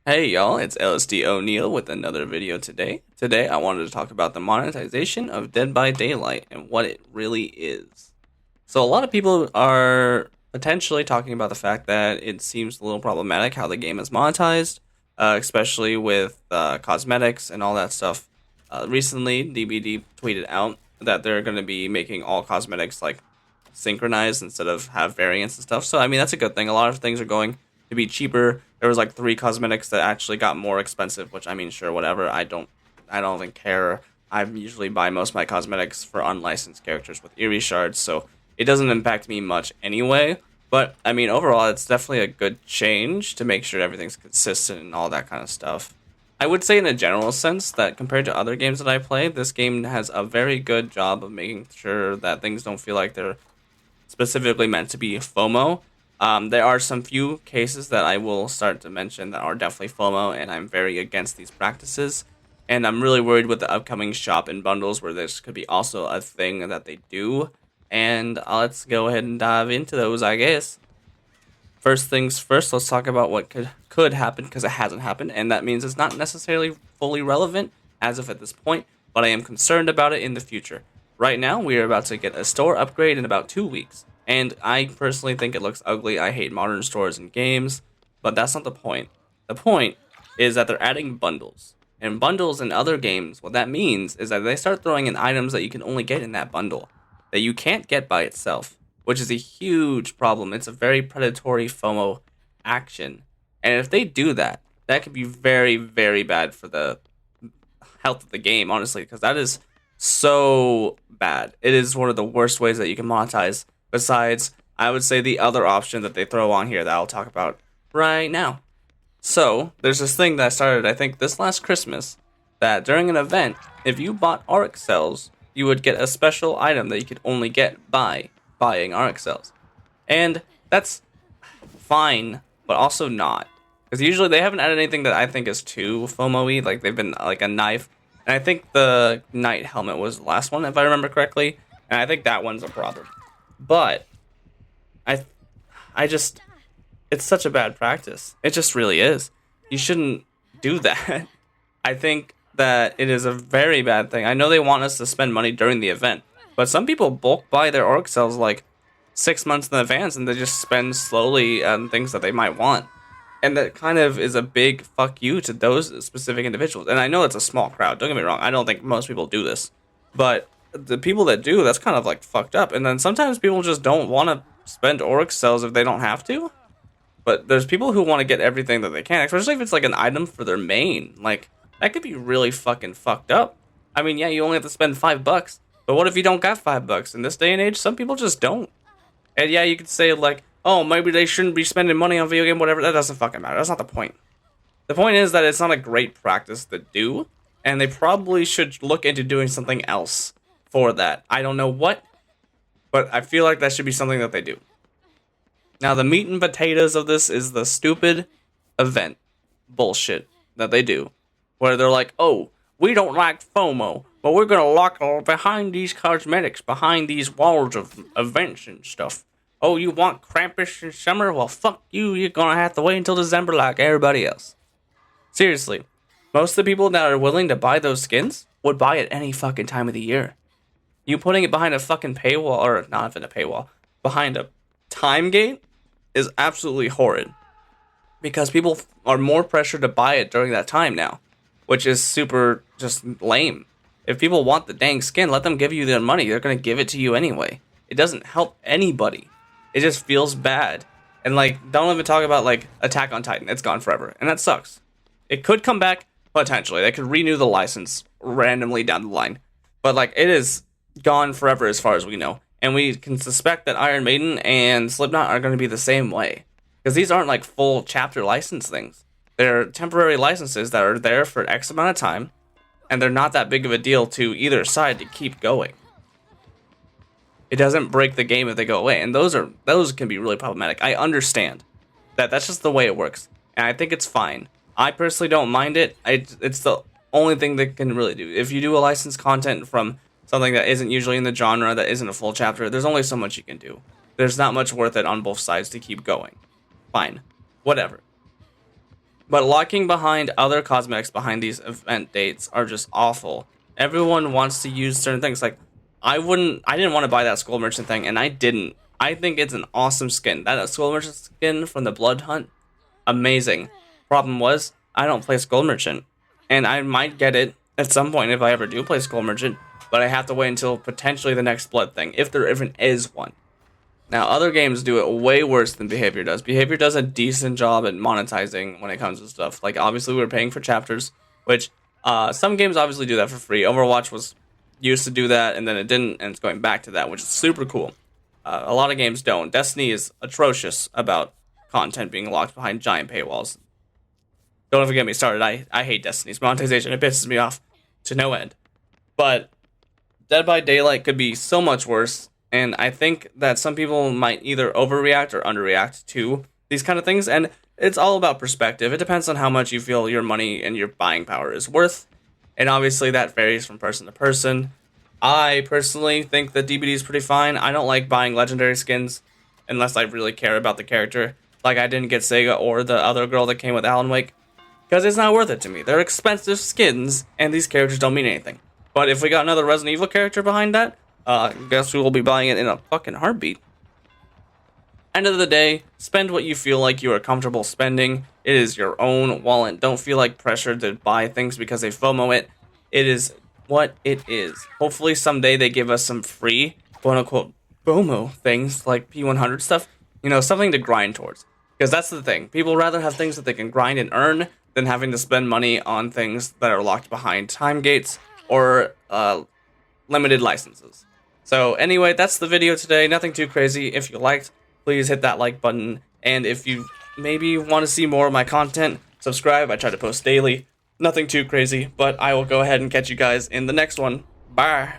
Hey y'all, it's LSD O'Neil with another video today. Today I wanted to talk about the monetization of Dead by Daylight and what it really is. So a lot of people are potentially talking about the fact that it seems a little problematic how the game is monetized, especially with cosmetics and all that stuff. Recently, DBD tweeted out that they're going to be making all cosmetics like synchronized instead of have variants and stuff. So I mean that's a good thing. A lot of things are going to be cheaper. There was like three cosmetics that actually got more expensive, which I mean sure whatever. I don't even care. I usually buy most of my cosmetics for unlicensed characters with Eerie shards, so it doesn't impact me much anyway. But I mean overall it's definitely a good change to make sure everything's consistent and all that kind of stuff. I would say in a general sense that compared to other games that I play, this game has a very good job of making sure that things don't feel like they're specifically meant to be FOMO. There are some few cases that I will start to mention that are definitely FOMO, and I'm very against these practices. And I'm really worried with the upcoming shop and bundles where this could be also a thing that they do. And let's go ahead and dive into those, I guess. First things first, let's talk about what could happen because it hasn't happened, and that means it's not necessarily fully relevant as of at this point, but I am concerned about it in the future. Right now, we are about to get a store upgrade in about 2 weeks, and I personally think it looks ugly. I hate modern stores and games, but that's not the point. The point is that they're adding bundles. And bundles in other games, what that means is that they start throwing in items that you can only get in that bundle, that you can't get by itself, which is a huge problem. It's a very predatory FOMO action. And if they do that, that could be very, very bad for the health of the game, honestly, because that is so bad. It is one of the worst ways that you can monetize. Besides, I would say the other option that they throw on here that I'll talk about right now. So, there's this thing that started, I think, this last Christmas, that during an event, if you bought Arc cells, you would get a special item that you could only get by buying Arc cells. And that's fine, but also not. Because usually they haven't added anything that I think is too FOMO-y, like they've been like a knife. And I think the Knight helmet was the last one, if I remember correctly. And I think that one's a problem. But I just, it's such a bad practice. It just really is. You shouldn't do that. I think that it is a very bad thing. I know they want us to spend money during the event, but some people bulk buy their orc cells like 6 months in advance and they just spend slowly on things that they might want. And that kind of is a big fuck you to those specific individuals. And I know it's a small crowd, don't get me wrong. I don't think most people do this. But the people that do, that's kind of like fucked up. And then sometimes people just don't want to spend orc cells if they don't have to. But there's people who want to get everything that they can, especially if it's like an item for their main. Like, that could be really fucking fucked up. I mean, yeah, you only have to spend $5. But what if you don't got $5? In this day and age, some people just don't. And yeah, you could say like, oh, maybe they shouldn't be spending money on video game, whatever. That doesn't fucking matter. That's not the point. The point is that it's not a great practice to do, and they probably should look into doing something else for that. I don't know what, but I feel like that should be something that they do. Now, the meat and potatoes of this is the stupid event bullshit that they do, where they're like, oh, we don't like FOMO, but we're going to lock behind these cosmetics, behind these walls of events and stuff. Oh, you want Krampus in summer? Well, fuck you. You're going to have to wait until December like everybody else. Seriously, most of the people that are willing to buy those skins would buy it any fucking time of the year. You putting it behind a fucking paywall, or not even a paywall, behind a time gate is absolutely horrid. Because people are more pressured to buy it during that time now, which is super just lame. If people want the dang skin, let them give you their money. They're going to give it to you anyway. It doesn't help anybody. It just feels bad. And like, don't even talk about like Attack on Titan. It's gone forever. And that sucks. It could come back, potentially. They could renew the license randomly down the line. But like, it is gone forever as far as we know. And we can suspect that Iron Maiden and Slipknot are going to be the same way. Because these aren't like full chapter license things. They're temporary licenses that are there for X amount of time. And they're not that big of a deal to either side to keep going. It doesn't break the game if they go away, and those can be really problematic. I understand that that's just the way it works, and I think it's fine. I personally don't mind it. It's the only thing they can really do. If you do a licensed content from something that isn't usually in the genre, that isn't a full chapter, there's only so much you can do. There's not much worth it on both sides to keep going. Fine, whatever. But locking behind other cosmetics behind these event dates are just awful. Everyone wants to use certain things. Like, I didn't want to buy that Skull Merchant thing, and I didn't. I think it's an awesome skin. That Skull Merchant skin from the Blood Hunt, amazing. Problem was, I don't play Skull Merchant, and I might get it at some point if I ever do play Skull Merchant, but I have to wait until potentially the next Blood thing, if there even is one. Now, other games do it way worse than Behavior does. Behavior does a decent job at monetizing when it comes to stuff. Like, obviously, we're paying for chapters, which some games obviously do that for free. Overwatch was used to do that, and then it didn't, and it's going back to that, which is super cool. A lot of games don't. Destiny is atrocious about content being locked behind giant paywalls. Don't ever get me started. I hate Destiny's monetization. It pisses me off to no end. But Dead by Daylight could be so much worse. And I think that some people might either overreact or underreact to these kind of things. And it's all about perspective. It depends on how much you feel your money and your buying power is worth. And obviously that varies from person to person. I personally think that DBD is pretty fine. I don't like buying legendary skins unless I really care about the character. Like, I didn't get Sega or the other girl that came with Alan Wake, because it's not worth it to me. They're expensive skins, and these characters don't mean anything. But if we got another Resident Evil character behind that, guess we will be buying it in a fucking heartbeat. End of the day, spend what you feel like you are comfortable spending. It is your own wallet. Don't feel like pressured to buy things because they FOMO it. It is what it is. Hopefully someday they give us some free, quote-unquote, FOMO things, like P100 stuff. You know, something to grind towards. Because that's the thing. People rather have things that they can grind and earn than having to spend money on things that are locked behind time gates or limited licenses. So anyway, that's the video today. Nothing too crazy. If you liked, please hit that like button. And if you maybe want to see more of my content, subscribe. I try to post daily. Nothing too crazy, but I will go ahead and catch you guys in the next one. Bye.